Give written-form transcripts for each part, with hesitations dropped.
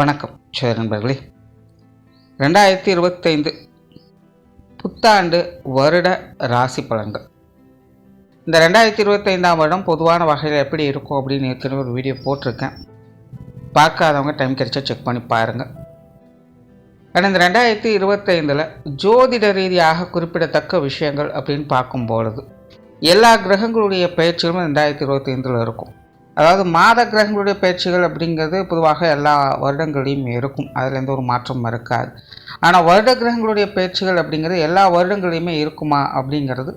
வணக்கம் சரி நண்பர்களே. 2025 புத்தாண்டு வருட ராசி பலன்கள். இந்த 2025ஆம் வருடம் பொதுவான வகையில் எப்படி இருக்கும் அப்படின்னு ஏற்கனவே ஒரு வீடியோ போட்டிருக்கேன். பார்க்காதவங்க டைம் கிடைச்சா செக் பண்ணி பாருங்கள். ஆனால் இந்த 2025 ஜோதிட ரீதியாக குறிப்பிடத்தக்க விஷயங்கள் அப்படின்னு பார்க்கும்பொழுது எல்லா கிரகங்களுடைய பயிற்சிகளும் 2025 இருக்கும். அதாவது மாத கிரகங்களுடைய பயிற்சிகள் அப்படிங்கிறது பொதுவாக எல்லா வருடங்களையும் இருக்கும், அதில் எந்த ஒரு மாற்றமும் இருக்காது. ஆனால் வருட கிரகங்களுடைய பயிற்சிகள் அப்படிங்கிறது எல்லா வருடங்களையுமே இருக்குமா அப்படிங்கிறது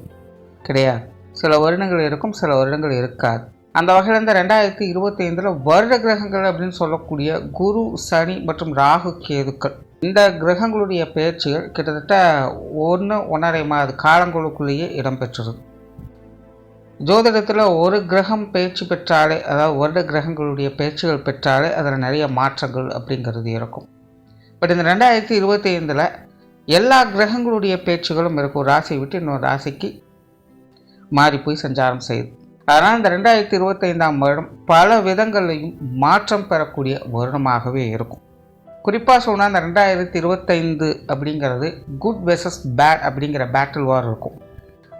கிடையாது. சில வருடங்கள் இருக்கும், சில வருடங்கள் இருக்காது. அந்த வகையில் இந்த 2025 வருட கிரகங்கள் அப்படின்னு சொல்லக்கூடிய குரு, சனி மற்றும் ராகு, கேதுக்கள் இந்த கிரகங்களுடைய பயிற்சிகள் கிட்டத்தட்ட 1.5 மாத காலங்களுக்குள்ளேயே இடம்பெற்றுருது. ஜோதிடத்தில் ஒரு கிரகம் பயிற்சி பெற்றாலே, அதாவது வருட கிரகங்களுடைய பயிற்சிகள் பெற்றாலே அதில் நிறைய மாற்றங்கள் அப்படிங்கிறது இருக்கும். பட் இந்த 2025 எல்லா கிரகங்களுடைய பயிற்சிகளும் இருக்கும். ராசியை விட்டு இன்னொரு ராசிக்கு மாறி போய் சஞ்சாரம் செய்யுது. அதனால் இந்த 2025ஆம் வருடம் பல விதங்களையும் மாற்றம் பெறக்கூடிய வருடமாகவே இருக்கும். குறிப்பாக சொன்னால் இந்த 2025 அப்படிங்கிறது குட் வெர்சஸ் பேட் அப்படிங்கிற பேட்டில் வார் இருக்கும்.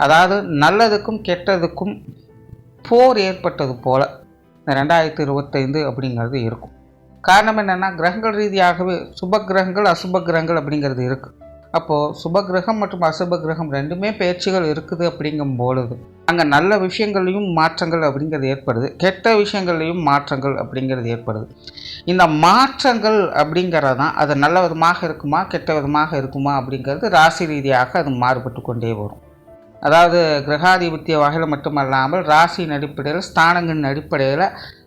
அதாவது நல்லதுக்கும் கெட்டதுக்கும் போர் ஏற்பட்டது போல் இந்த 2025 அப்படிங்கிறது இருக்கும். காரணம் என்னென்னா, கிரகங்கள் ரீதியாகவே சுப கிரகங்கள் அசுப கிரகங்கள் அப்படிங்கிறது இருக்குது. அப்போது சுப கிரகம் மற்றும் அசுப கிரகம் ரெண்டுமே பயிற்சிகள் இருக்குது. அப்படிங்கும் பொழுது அங்கே நல்ல விஷயங்களையும் மாற்றங்கள் அப்படிங்கிறது ஏற்படுது, கெட்ட விஷயங்கள்லையும் மாற்றங்கள் அப்படிங்கிறது ஏற்படுது. இந்த மாற்றங்கள் அப்படிங்கிறது தான் அது நல்ல விதமாக இருக்குமா கெட்ட விதமாக இருக்குமா அப்படிங்கிறது ராசி ரீதியாக அது மாறுபட்டு கொண்டே வரும். அதாவது கிரகாதிபத்திய வகையில் மட்டுமல்லாமல் ராசியின் அடிப்படையில், ஸ்தானங்களின் அடிப்படையில்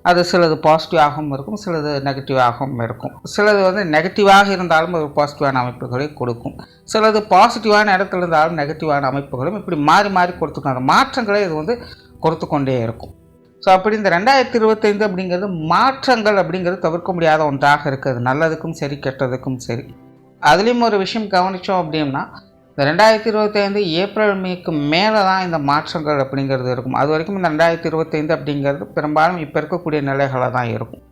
அது சிலது பாசிட்டிவாகவும் இருக்கும், சிலது நெகட்டிவாகவும் இருக்கும். சிலது நெகட்டிவாக இருந்தாலும் ஒரு பாசிட்டிவான அமைப்புகளை கொடுக்கும், சிலது பாசிட்டிவான இடத்துல இருந்தாலும் நெகட்டிவான அமைப்புகளும் இப்படி மாறி மாறி கொடுத்துக்கும். அந்த மாற்றங்களை இது கொடுத்து கொண்டே இருக்கும். ஸோ அப்படி இந்த 2025 அப்படிங்கிறது மாற்றங்கள் அப்படிங்கிறது தவிர்க்க முடியாத ஒன்றாக இருக்குது, நல்லதுக்கும் சரி கெட்டதுக்கும் சரி. அதுலேயும் ஒரு விஷயம் கவனித்தோம் அப்படின்னா, இந்த 2025 ஏப்ரல் மேக்கு மேலே தான் இந்த மாற்றங்கள் அப்படிங்கிறது இருக்கும். அது வரைக்கும் இந்த 2025 அப்படிங்கிறது பெரும்பாலும் இப்போ இருக்கக்கூடிய நிலைகளை தான் இருக்கும்.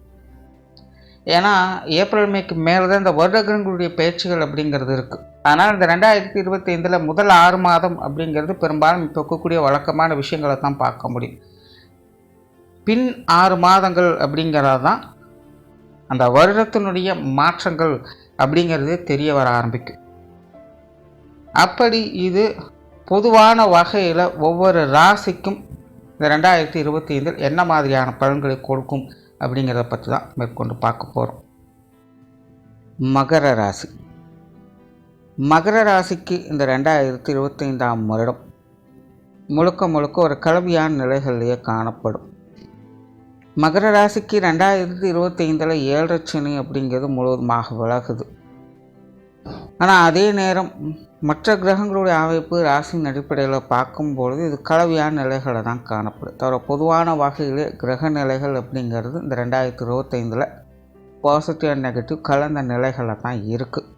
ஏன்னா ஏப்ரல் மேக்கு மேலே தான் இந்த வருடங்களுடைய பயிற்சிகள் அப்படிங்கிறது இருக்குது. அதனால் இந்த 2025 முதல் 6 மாதம் அப்படிங்கிறது பெரும்பாலும் இப்போ இருக்கக்கூடிய வழக்கமான விஷயங்களை தான் பார்க்க முடியும். பின் 6 மாதங்கள் அப்படிங்கிறது தான் அந்த வருடத்தினுடைய மாற்றங்கள் அப்படிங்கிறது தெரிய வர ஆரம்பிக்கும். அப்படி இது பொதுவான வகையில் ஒவ்வொரு ராசிக்கும் இந்த 2025 என்ன மாதிரியான பலன்களை கொடுக்கும் அப்படிங்கிறத பற்றி தான் மேற்கொண்டு பார்க்க போகிறோம். மகர ராசி. மகர ராசிக்கு இந்த 2025ஆம் வருடம் முழுக்க ஒரு கலவையான நிலைகளிலேயே காணப்படும். மகர ராசிக்கு 2025 7 சனி அப்படிங்கிறது முழுவதுமாக விலகுது. ஆனால் அதே நேரம் மற்ற கிரகங்களுடைய அமைப்பு ராசியின் அடிப்படையில் பார்க்கும்பொழுது இது கலவையான நிலைகளை தான் காணப்படும். தவிர பொதுவான வகையிலே கிரக நிலைகள் அப்படிங்கிறது இந்த 2025 பாசிட்டிவ் அண்ட் நெகட்டிவ் கலந்த நிலைகளில் தான் இருக்குது.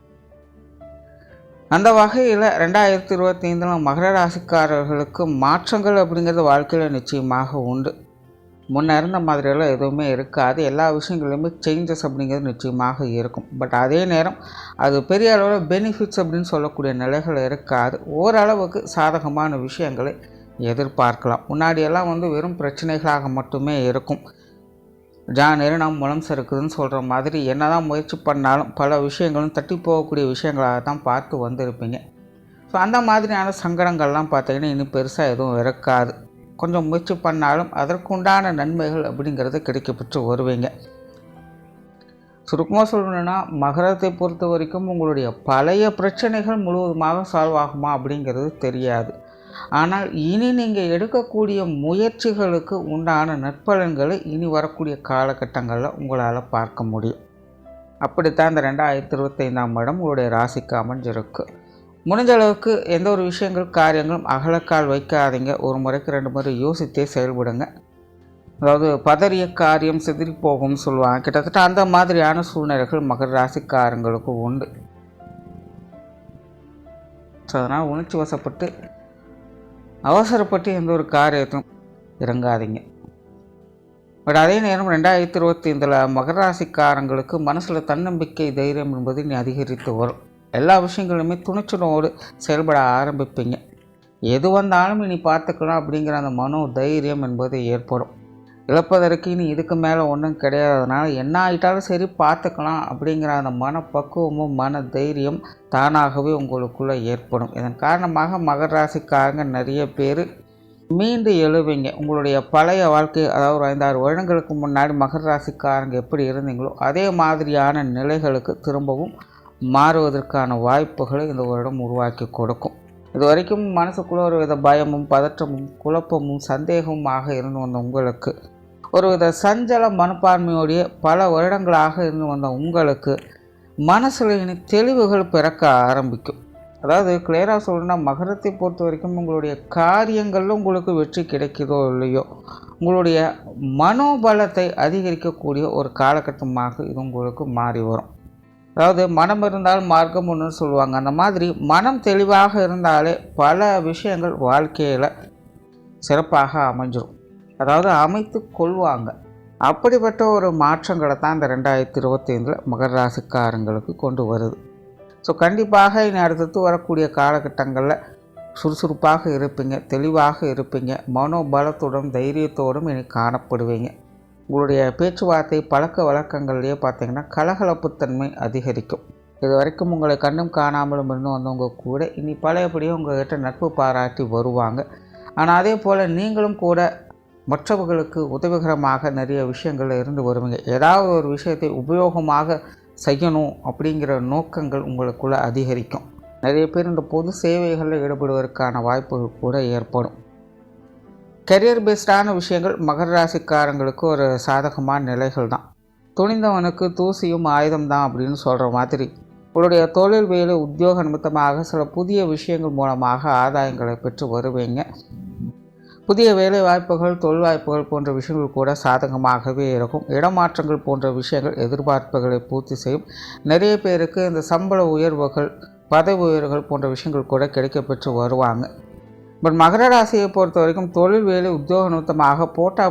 அந்த வகையில் 2025 மகர ராசிக்காரர்களுக்கு மாற்றங்கள் அப்படிங்கிறது வாழ்க்கையில் நிச்சயமாக உண்டு. முன்னே இருந்த மாதிரியெல்லாம் எதுவுமே இருக்காது, எல்லா விஷயங்களுமே சேஞ்சஸ் அப்படிங்கிறது நிச்சயமாக இருக்கும். பட் அதே நேரம் அது பெரிய அளவில் பெனிஃபிட்ஸ் அப்படின்னு சொல்லக்கூடிய நிலைகள் இருக்காது. ஓரளவுக்கு சாதகமான விஷயங்களை எதிர்பார்க்கலாம். முன்னாடியெல்லாம் வெறும் பிரச்சனைகளாக மட்டுமே இருக்கும். நாம் முலம் சறுக்குதுன்னு சொல்கிற மாதிரி என்ன தான் முயற்சி பண்ணாலும் பல விஷயங்களும் தட்டி போகக்கூடிய விஷயங்களாக தான் பார்த்து வந்திருப்பீங்க. ஸோ அந்த மாதிரியான சங்கடங்கள்லாம் பார்த்தீங்கன்னா இன்னும் பெருசாக எதுவும் இருக்காது. கொஞ்சம் முயற்சி பண்ணாலும் அதற்குண்டான நன்மைகள் அப்படிங்கிறது கிடைக்கப்பெற்று வருவீங்க. சுருக்கமாக சொல்லணுன்னா, மகரத்தை பொறுத்த வரைக்கும் உங்களுடைய பழைய பிரச்சனைகள் முழுவதுமாக சால்வ் ஆகுமா அப்படிங்கிறது தெரியாது. ஆனால் இனி நீங்கள் எடுக்கக்கூடிய முயற்சிகளுக்கு உண்டான நற்பலன்களை இனி வரக்கூடிய காலகட்டங்களில் உங்களால் பார்க்க முடியும். அப்படித்தான் இந்த 2025ஆம் வருடம் உங்களுடைய ராசிக்கு அமைஞ்சிருக்கு. முடிஞ்ச அளவுக்கு எந்த ஒரு விஷயங்கள் காரியங்களும் அகலக்கால் வைக்காதீங்க. ஒரு முறைக்கு 2 முறை யோசித்தே செயல்படுங்க. அதாவது பதறிய காரியம் சிதறி போகும்னு சொல்லுவாங்க. கிட்டத்தட்ட அந்த மாதிரியான சூழ்நிலைகள் மகர ராசிக்காரங்களுக்கு உண்டு. ஸோ அதனால் உணர்ச்சி வசப்பட்டு அவசரப்பட்டு எந்த ஒரு காரியத்தையும் இறங்காதீங்க. பட் அதே நேரம் 2025 மகர ராசிக்காரங்களுக்கு மனசில் தன்னம்பிக்கை தைரியம் என்பது நீ அதிகரித்து வரும். எல்லா விஷயங்களுமே துணிச்சலோடு செயல்பட ஆரம்பிப்பீங்க. எது வந்தாலும் இனி பார்த்துக்கலாம் அப்படிங்கிற அந்த மனோ தைரியம் என்பது ஏற்படும். இழப்பதற்கு இனி இதுக்கு மேலே ஒன்றும் கிடையாததுனால என்ன ஆகிட்டாலும் சரி பார்த்துக்கலாம் அப்படிங்கிற அந்த மனப்பக்குவமும் மன தைரியம் தானாகவே உங்களுக்குள்ளே ஏற்படும். இதன் காரணமாக மகர ராசிக்காரங்க நிறைய பேர் மீண்டு எழுவீங்க. உங்களுடைய பழைய வாழ்க்கை, அதாவது ஒரு 5-6 வருடங்களுக்கு முன்னாடி மகர ராசிக்காரங்க எப்படி இருந்தீங்களோ அதே மாதிரியான நிலைகளுக்கு திரும்பவும் மாறுவதற்கான வாய்ப்புகளை இந்த வருடம் உருவாக்கி கொடுக்கும். இது வரைக்கும் மனசுக்குள்ளே ஒரு வித பயமும் பதற்றமும் குழப்பமும் சந்தேகமுமாக இருந்து வந்த உங்களுக்கு, ஒரு வித சஞ்சல மனப்பான்மையோடைய பல வருடங்களாக இருந்து வந்த உங்களுக்கு மனசில் இனி தெளிவுகள் பிறக்க ஆரம்பிக்கும். அதாவது கிளியராக சொல்லணும்னா, மகரத்தை பொறுத்த வரைக்கும் உங்களுடைய காரியங்களில் உங்களுக்கு வெற்றி கிடைக்கிறதோ இல்லையோ, உங்களுடைய மனோபலத்தை அதிகரிக்கக்கூடிய ஒரு காலகட்டமாக இது உங்களுக்கு மாறி வரும். அதாவது மனம் இருந்தால் மார்க்கம் ஒன்று சொல்லுவாங்க. அந்த மாதிரி மனம் தெளிவாக இருந்தாலே பல விஷயங்கள் வாழ்க்கையில் சிறப்பாக அமைஞ்சிடும். அதாவது அமைத்து கொள்வாங்க. அப்படிப்பட்ட ஒரு மாற்றங்களை தான் இந்த 2025 மகர ராசிக்காரங்களுக்கு கொண்டு வருது. ஸோ கண்டிப்பாக இனி அடுத்தடுத்து வரக்கூடிய காலகட்டங்களில் சுறுசுறுப்பாக இருப்பீங்க, தெளிவாக இருப்பீங்க, மனோபலத்துடன் தைரியத்தோடும் இனி காணப்படுவீங்க. உங்களுடைய பேச்சுவார்த்தை பழக்க வழக்கங்கள்லேயே பார்த்திங்கன்னா கலகலப்புத்தன்மை அதிகரிக்கும். இது வரைக்கும் உங்களை கண்ணும் காணாமலும் இருந்து வந்தவங்க கூட இனி பழையபடியும் உங்கள்கிட்ட நட்பு பாராட்டி வருவாங்க. ஆனால் அதே போல் நீங்களும் கூட மற்றவர்களுக்கு உதவிகரமாக நிறைய விஷயங்களில் இருந்து வருவீங்க. ஏதாவது ஒரு விஷயத்தை உபயோகமாக செய்யணும் அப்படிங்கிற நோக்கங்கள் உங்களுக்குள்ளே அதிகரிக்கும். நிறைய பேர் இந்த பொது சேவைகளில் ஈடுபடுவதற்கான வாய்ப்புகள் கூட ஏற்படும். கெரியர் பேஸ்டான விஷயங்கள் மகர ராசிக்காரங்களுக்கு ஒரு சாதகமான நிலைகள் தான். துணிந்தவனுக்கு தூசியும் ஆயுதம் தான் அப்படின்னு சொல்கிற மாதிரி உங்களுடைய தொழில் வேலை உத்தியோக நிமித்தமாக சில புதிய விஷயங்கள் மூலமாக ஆதாயங்களை பெற்று வருவீங்க. புதிய வேலை வாய்ப்புகள், தொழில் வாய்ப்புகள் போன்ற விஷயங்கள் கூட சாதகமாகவே இருக்கும். இடமாற்றங்கள் போன்ற விஷயங்கள் எதிர்பார்ப்புகளை பூர்த்தி செய்யும். நிறைய பேருக்கு இந்த சம்பள உயர்வுகள், பதவி உயர்வுகள் போன்ற விஷயங்கள் கூட கிடைக்கப்பெற்று வருவாங்க. பட் மகர ராசியை பொறுத்த வரைக்கும் தொழில் வேலை உத்தியோக நிமித்தமாக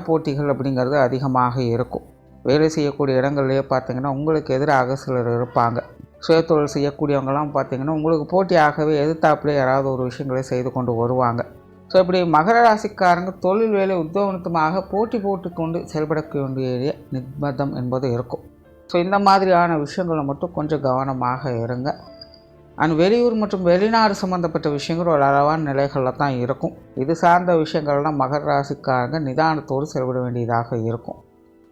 போட்டிகள் அப்படிங்கிறது அதிகமாக இருக்கும். வேலை செய்யக்கூடிய இடங்கள்லேயே பார்த்திங்கன்னா உங்களுக்கு எதிராக சிலர் இருப்பாங்க. சுயதொழில் செய்யக்கூடியவங்களாம் பார்த்திங்கன்னா உங்களுக்கு போட்டியாகவே எதிர்த்தாப்புலே யாராவது ஒரு விஷயங்களை செய்து கொண்டு வருவாங்க. ஸோ இப்படி மகர ராசிக்காரங்க தொழில் வேலை உத்தியோக நிமித்தமாக போட்டி போட்டுக்கொண்டு செயல்படக்க வேண்டிய நிர்பந்தம் என்பது இருக்கும். ஸோ இந்த மாதிரியான விஷயங்களை மட்டும் கொஞ்சம் கவனமாக இருங்க. அண்ட் வெளியூர் மற்றும் வெளிநாடு சம்மந்தப்பட்ட விஷயங்கள் ஒரு அளவான நிலைகளில் தான் இருக்கும். இது சார்ந்த விஷயங்கள்லாம் மகர ராசிக்காரங்க நிதானத்தோடு செயல்பட வேண்டியதாக இருக்கும்.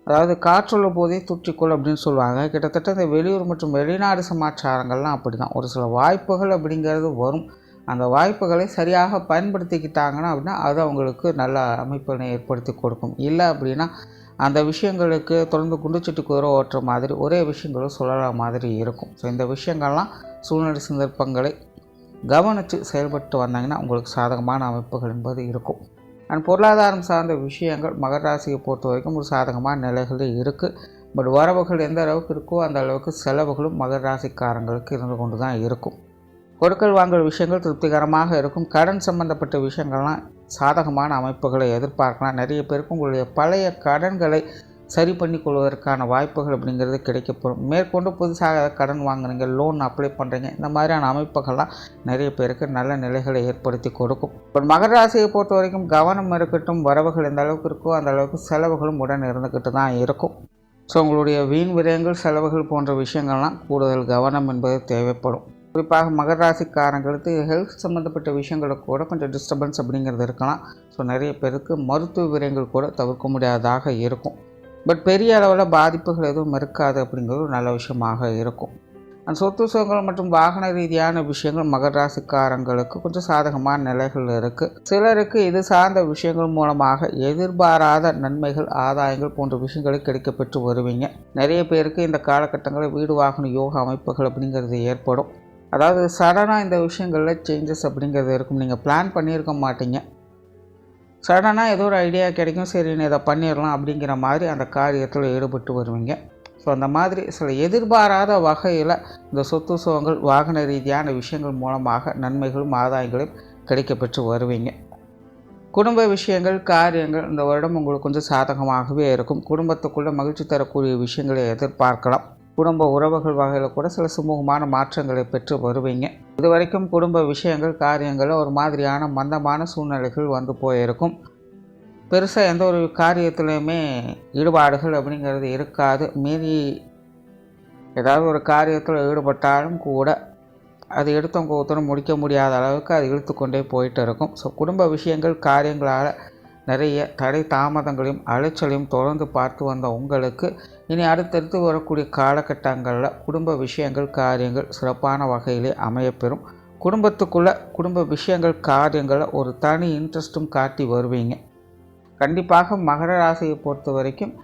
அதாவது காற்றுள்ள போதே தூற்றிக்கொள் அப்படின்னு சொல்லுவாங்க. கிட்டத்தட்ட இந்த வெளியூர் மற்றும் வெளிநாடு சமாச்சாரங்கள்லாம் அப்படி தான். ஒரு சில வாய்ப்புகள் அப்படிங்கிறது வரும். அந்த வாய்ப்புகளை சரியாக பயன்படுத்திக்கிட்டாங்கன்னா அப்படின்னா அது அவங்களுக்கு நல்ல அமைப்பினை ஏற்படுத்தி கொடுக்கும். இல்லை அப்படின்னா அந்த விஷயங்களுக்கு தொடர்ந்து குண்டுச்சட்டி குதிரை ஓட்டுற மாதிரி ஒரே விஷயங்களும் சொல்லற மாதிரி இருக்கும். ஸோ இந்த விஷயங்கள்லாம் சூழ்நிலை சந்தர்ப்பங்களை கவனித்து செயல்பட்டு வந்தாங்கன்னா உங்களுக்கு சாதகமான அமைப்புகள் என்பது இருக்கும். அண்ட் பொருளாதாரம் சார்ந்த விஷயங்கள் மகர ராசியை பொறுத்த வரைக்கும் ஒரு சாதகமான நிலைகளில் இருக்குது. பட் வரவுகள் எந்த அளவுக்கு இருக்கோ அந்த அளவுக்கு செலவுகளும் மகர ராசிக்காரங்களுக்கு இருந்து கொண்டு தான் இருக்கும். கொடுக்கல் வாங்கல் விஷயங்கள் திருப்திகரமாக இருக்கும். கடன் சம்பந்தப்பட்ட விஷயங்கள்லாம் சாதகமான அமைப்புகளை எதிர்பார்க்கலாம். நிறைய பேருக்கு உங்களுடைய பழைய கடன்களை சரி பண்ணி கொள்வதற்கான வாய்ப்புகள் அப்படிங்கிறது கிடைக்கப்படும். மேற்கொண்டு புதுசாக கடன் வாங்குறீங்க, லோன் அப்ளை பண்ணுறீங்க, இந்த மாதிரியான அமைப்புகள்லாம் நிறைய பேருக்கு நல்ல நிலைகளை ஏற்படுத்தி கொடுக்கும். பட் மகர ராசியை பொறுத்த வரைக்கும் கவனம் இருக்கட்டும். வரவுகள் எந்த அளவுக்கு இருக்கோ அந்த அளவுக்கு செலவுகளும் உடன் இருந்துக்கிட்டு தான் இருக்கும். ஸோ உங்களுடைய வீண் விரயங்கள், செலவுகள் போன்ற விஷயங்கள்லாம் கூடுதல் கவனம் என்பது தேவைப்படும். குறிப்பாக மகர ராசிக்காரங்களுக்கு ஹெல்த் சம்மந்தப்பட்ட விஷயங்களுக்கு கூட கொஞ்சம் டிஸ்டர்பன்ஸ் அப்படிங்கிறது இருக்கலாம். ஸோ நிறைய பேருக்கு மருத்துவ விரயங்கள் கூட தவிர்க்க முடியாததாக இருக்கும். பட் பெரிய அளவில் பாதிப்புகள் எதுவும் இருக்காது அப்படிங்கிறது ஒரு நல்ல விஷயமாக இருக்கும். அந்த சொத்து சுகங்கள் மற்றும் வாகன ரீதியான விஷயங்கள் மகர ராசிக்காரங்களுக்கு கொஞ்சம் சாதகமான நிலைகள் இருக்குது. சிலருக்கு இது சார்ந்த விஷயங்கள் மூலமாக எதிர்பாராத நன்மைகள், ஆதாயங்கள் போன்ற விஷயங்களை கிடைக்கப்பெற்று வருவீங்க. நிறைய பேருக்கு இந்த காலகட்டங்களில் வீடு வாகன யோக அமைப்புகள் அப்படிங்கிறது ஏற்படும். அதாவது சடனாக இந்த விஷயங்களில் சேஞ்சஸ் அப்படிங்கிறது இருக்கும். நீங்கள் பிளான் பண்ணியிருக்க மாட்டீங்க. சடனாக ஏதோ ஒரு ஐடியா கிடைக்கும், சரி நீ இதை பண்ணிடலாம் அப்படிங்கிற மாதிரி அந்த காரியத்தில் ஈடுபட்டு வருவீங்க. ஸோ அந்த மாதிரி சில எதிர்பாராத வகையில் இந்த சொத்து சுகங்கள், வாகன ரீதியான விஷயங்கள் மூலமாக நன்மைகளும் ஆதாயங்களும் கிடைக்கப்பெற்று வருவீங்க. குடும்ப விஷயங்கள் காரியங்கள் இந்த வருடம் உங்களுக்கு கொஞ்சம் சாதகமாகவே இருக்கும். குடும்பத்துக்குள்ளே மகிழ்ச்சி தரக்கூடிய விஷயங்களை எதிர்பார்க்கலாம். குடும்ப உறவுகள் வகையில் கூட சில சுமூகமான மாற்றங்களை பெற்று வருவீங்க. இதுவரைக்கும் குடும்ப விஷயங்கள் காரியங்களில் ஒரு மாதிரியான மந்தமான சூழ்நிலைகள் வந்து போயிருக்கும். பெருசாக எந்த ஒரு காரியத்துலையுமே ஈடுபாடுகள் அப்படிங்கிறது இருக்காது. மீறி ஏதாவது ஒரு காரியத்தில் ஈடுபட்டாலும் கூட அது எடுத்தவங்க ஒருத்தரும் முடிக்க முடியாத அளவுக்கு அது இழுத்து கொண்டே போயிட்டு இருக்கும். ஸோ குடும்ப விஷயங்கள் காரியங்களால் நிறைய தடை தாமதங்களையும் அலைச்சலையும் தொடர்ந்து பார்த்து வந்த உங்களுக்கு இனி அடுத்தடுத்து வரக்கூடிய காலகட்டங்களில் குடும்ப விஷயங்கள் காரியங்கள் சிறப்பான வகையிலே அமையப்பெறும். குடும்பத்துக்குள்ளே குடும்ப விஷயங்கள் காரியங்களில் ஒரு தனி இன்ட்ரெஸ்ட்டும் காட்டி வருவீங்க. கண்டிப்பாக மகர ராசியை பொறுத்த வரைக்கும்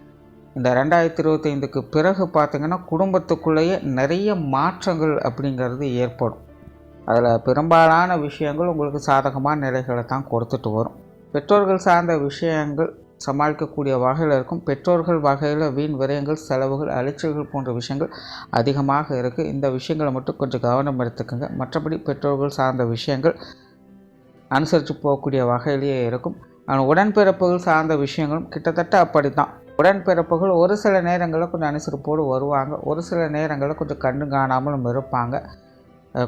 இந்த 2025க்கு பிறகு பார்த்திங்கன்னா குடும்பத்துக்குள்ளேயே நிறைய மாற்றங்கள் அப்படிங்கிறது ஏற்படும். அதில் பெரும்பாலான விஷயங்கள் உங்களுக்கு சாதகமான நிலைகளை தான் கொடுத்துட்டு வரும். பெற்றோர்கள் சார்ந்த விஷயங்கள் சமாளிக்கக்கூடிய வகையில் இருக்கும். பெற்றோர்கள் வகையில் வீண் விரயங்கள் செலவுகள் அலைச்சல்கள் போன்ற விஷயங்கள் அதிகமாக இருக்குது. இந்த விஷயங்களை மட்டும் கொஞ்சம் கவனம் எடுத்துக்கோங்க. மற்றபடி பெற்றோர்கள் சார்ந்த விஷயங்கள் அனுசரித்து போகக்கூடிய வகையிலேயே இருக்கும். ஆனால் உடன்பிறப்புகள் சார்ந்த விஷயங்களும் கிட்டத்தட்ட அப்படி தான். உடன்பிறப்புகள் ஒரு சில நேரங்களில் கொஞ்சம் அனுசரிப்போடு வருவாங்க, ஒரு சில நேரங்களில் கொஞ்சம் கண்டு காணாமலும் இருப்பாங்க.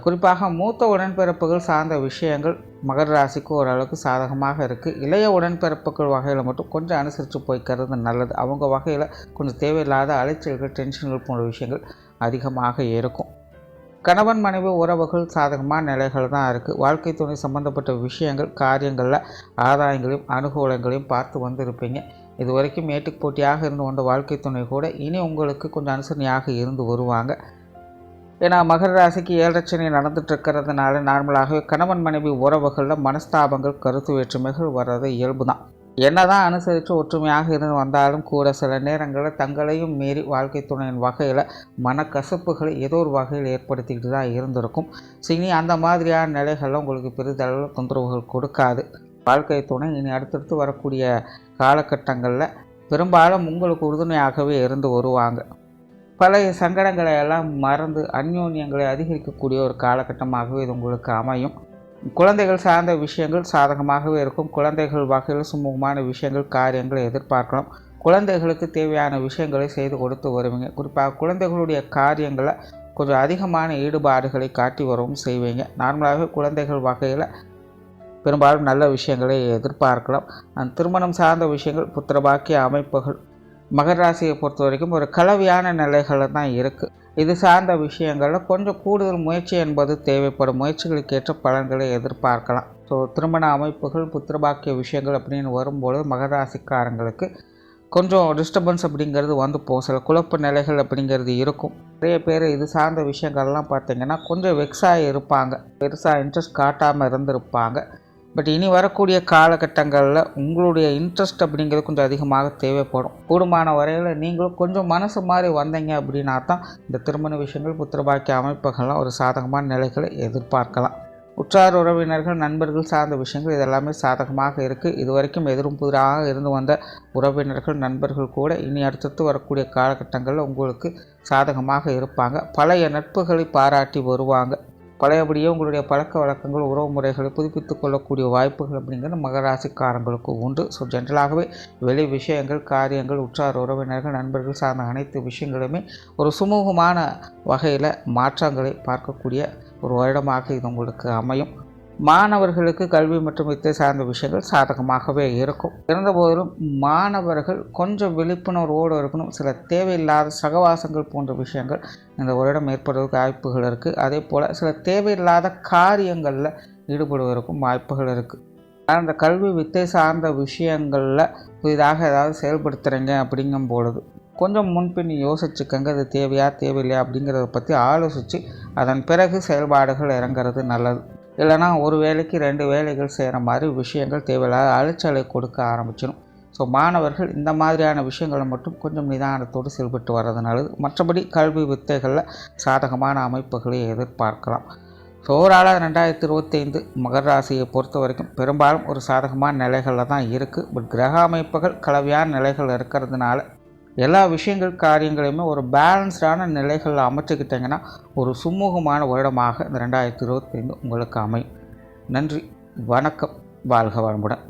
குறிப்பாக மூத்த உடன்பிறப்புகள் சார்ந்த விஷயங்கள் மகர ராசிக்கு ஓரளவுக்கு சாதகமாக இருக்குது. இளைய உடன்பிறப்புகள் வகையில் மட்டும் கொஞ்சம் அனுசரித்து போய்க்கிறது நல்லது. அவங்க வகையில் கொஞ்சம் தேவையில்லாத அலைச்சல்கள் டென்ஷன்கள் போன்ற விஷயங்கள் அதிகமாக இருக்கும். கணவன் மனைவி உறவுகள் சாதகமான நிலைகள் தான் இருக்குது. வாழ்க்கை துணை சம்பந்தப்பட்ட விஷயங்கள் காரியங்களில் ஆதாயங்களையும் அனுகூலங்களையும் பார்த்து வந்திருப்பீங்க. இது வரைக்கும் ஏட்டுக்கு போட்டியாக இருந்து வந்த வாழ்க்கை துணை கூட இனி உங்களுக்கு கொஞ்சம் அனுசரணையாக இருந்து வருவாங்க. ஏன்னா மகர ராசிக்கு 7 சனி நடந்துட்டுருக்கிறதுனால நார்மலாகவே கணவன் மனைவி உறவுகளில் மனஸ்தாபங்கள் கருத்து வேற்றுமைகள் வர்றது இயல்பு தான். என்ன தான் அனுசரித்து ஒற்றுமையாக இருந்து வந்தாலும் கூட சில நேரங்களில் தங்களையும் மீறி வாழ்க்கை துணையின் வகையில் மனக்கசப்புகளை ஏதோ ஒரு வகையில் ஏற்படுத்திக்கிட்டு தான் இருந்திருக்கும். இனி அந்த மாதிரியான நிலைகளில் உங்களுக்கு பெரிதளவில் தொந்தரவுகள் கொடுக்காது. வாழ்க்கை துணை இனி அடுத்தடுத்து வரக்கூடிய காலகட்டங்களில் பெரும்பாலும் உங்களுக்கு உறுதுணையாகவே இருந்து வருவாங்க. பழைய சங்கடங்களை எல்லாம் மறந்து அந்யோன்யங்களை அதிகரிக்கக்கூடிய ஒரு காலகட்டமாகவே இது உங்களுக்கு அமையும். குழந்தைகள் சார்ந்த விஷயங்கள் சாதகமாகவே இருக்கும். குழந்தைகள் வகையில் சுமூகமான விஷயங்கள் காரியங்களை எதிர்பார்க்கலாம். குழந்தைகளுக்கு தேவையான விஷயங்களை செய்து கொடுத்து வருவீங்க. குறிப்பாக குழந்தைகளுடைய காரியங்களை கொஞ்சம் அதிகமான ஈடுபாடுகளை காட்டி வரவும் செய்வீங்க. நார்மலாகவே குழந்தைகள் வகையில் பெரும்பாலும் நல்ல விஷயங்களை எதிர்பார்க்கலாம். திருமணம் சார்ந்த விஷயங்கள் புத்திரபாக்கிய அமைப்புகள் மகர ராசியை பொறுத்த வரைக்கும் ஒரு கலவையான நிலைகளில் தான் இருக்குது. இது சார்ந்த விஷயங்களில் கொஞ்சம் கூடுதல் முயற்சி என்பது தேவைப்படும். முயற்சிகளுக்கேற்ற பலன்களை எதிர்பார்க்கலாம். ஸோ திருமண அமைப்புகள் புத்திரபாக்கிய விஷயங்கள் அப்படின்னு வரும்பொழுது மகர ராசிக்காரங்களுக்கு கொஞ்சம் டிஸ்டர்பன்ஸ் அப்படிங்கிறது வந்து சில குழப்ப நிலைகள் அப்படிங்கிறது இருக்கும். நிறைய பேர் இது சார்ந்த விஷயங்கள்லாம் பார்த்திங்கன்னா கொஞ்சம் வெக்ஸாக இருப்பாங்க, பெருசாக இன்ட்ரெஸ்ட் காட்டாமல் இருந்திருப்பாங்க. பட் இனி வரக்கூடிய காலகட்டங்களில் உங்களுடைய இன்ட்ரெஸ்ட் அப்படிங்கிறது கொஞ்சம் அதிகமாக தேவைப்படும். கூடுமான வரையில் நீங்களும் கொஞ்சம் மனசு மாதிரி வந்தீங்க அப்படின்னா தான் இந்த திருமண விஷயங்கள் புத்திரபாக்கிய அமைப்புகள்லாம் ஒரு சாதகமான நிலைகளை எதிர்பார்க்கலாம். உற்றார் உறவினர்கள் நண்பர்கள் சார்ந்த விஷயங்கள் இதெல்லாமே சாதகமாக இருக்குது. இது வரைக்கும் எதிரும் புதிராக இருந்து வந்த உறவினர்கள் நண்பர்கள் கூட இனி அடுத்தடுத்து வரக்கூடிய காலகட்டங்களில் உங்களுக்கு சாதகமாக இருப்பாங்க. பழைய நட்புகளை பாராட்டி வருவாங்க. பழையபடியே உங்களுடைய பழக்க வழக்கங்கள் உறவு முறைகளை புதுப்பித்து கொள்ளக்கூடிய வாய்ப்புகள் அப்படிங்கிறது மகராசிக்காரங்களுக்கு உண்டு. ஸோ ஜென்ரலாகவே வெளி விஷயங்கள் காரியங்கள் உற்றார் உறவினர்கள் நண்பர்கள் சார்ந்த அனைத்து விஷயங்களுமே ஒரு சுமூகமான வகையில் மாற்றங்களை பார்க்கக்கூடிய ஒரு வருடமாக இது உங்களுக்கு அமையும். மாணவர்களுக்கு கல்வி மற்றும் வித்தை சார்ந்த விஷயங்கள் சாதகமாகவே இருக்கும். இருந்தபோதிலும் மாணவர்கள் கொஞ்சம் விழிப்புணர்வோடு இருக்கணும். சில தேவையில்லாத சகவாசங்கள் போன்ற விஷயங்கள் இந்த வருடம் ஏற்படுவதற்கு வாய்ப்புகள் இருக்குது. அதே போல் சில தேவையில்லாத காரியங்களில் ஈடுபடுவதற்கும் வாய்ப்புகள் இருக்குது. ஆனால் இந்த கல்வி வித்தை சார்ந்த விஷயங்களில் புதிதாக ஏதாவது செயல்படுத்துகிறீங்க அப்படிங்கும் பொழுது கொஞ்சம் முன்பின் யோசிச்சுக்கங்க. அது தேவையா தேவையில்லையா அப்படிங்கிறத பற்றி ஆலோசித்து அதன் பிறகு செயல்பாடுகள் இறங்கிறது நல்லது. இல்லைனா ஒரு வேலைக்கு 2 வேலைகள் செய்கிற மாதிரி விஷயங்கள் தேவையில்லாத அலைச்சலை கொடுக்க ஆரம்பிச்சிடும். ஸோ மாணவர்கள் இந்த மாதிரியான விஷயங்களை மட்டும் கொஞ்சம் நிதானத்தோடு செயல்பட்டு வர்றது நல்லது. மற்றபடி கல்வி வித்தைகளில் சாதகமான அமைப்புகளை எதிர்பார்க்கலாம். ஸோ ஓவராலாக 2025 மகர ராசியை பொறுத்த வரைக்கும் பெரும்பாலும் ஒரு சாதகமான நிலைகளில் தான் இருக்குது. பட் கிரக அமைப்புகள் கலவையான நிலைகள் இருக்கிறதுனால எல்லா விஷயங்கள் காரியங்களையுமே ஒரு பேலன்ஸ்டான நிலைகளில் அமைச்சுக்கிட்டிங்கன்னா ஒரு சுமூகமான வருடமாக இந்த 2025 உங்களுக்கு அமையும். நன்றி, வணக்கம், வாழ்க வளமுடன்.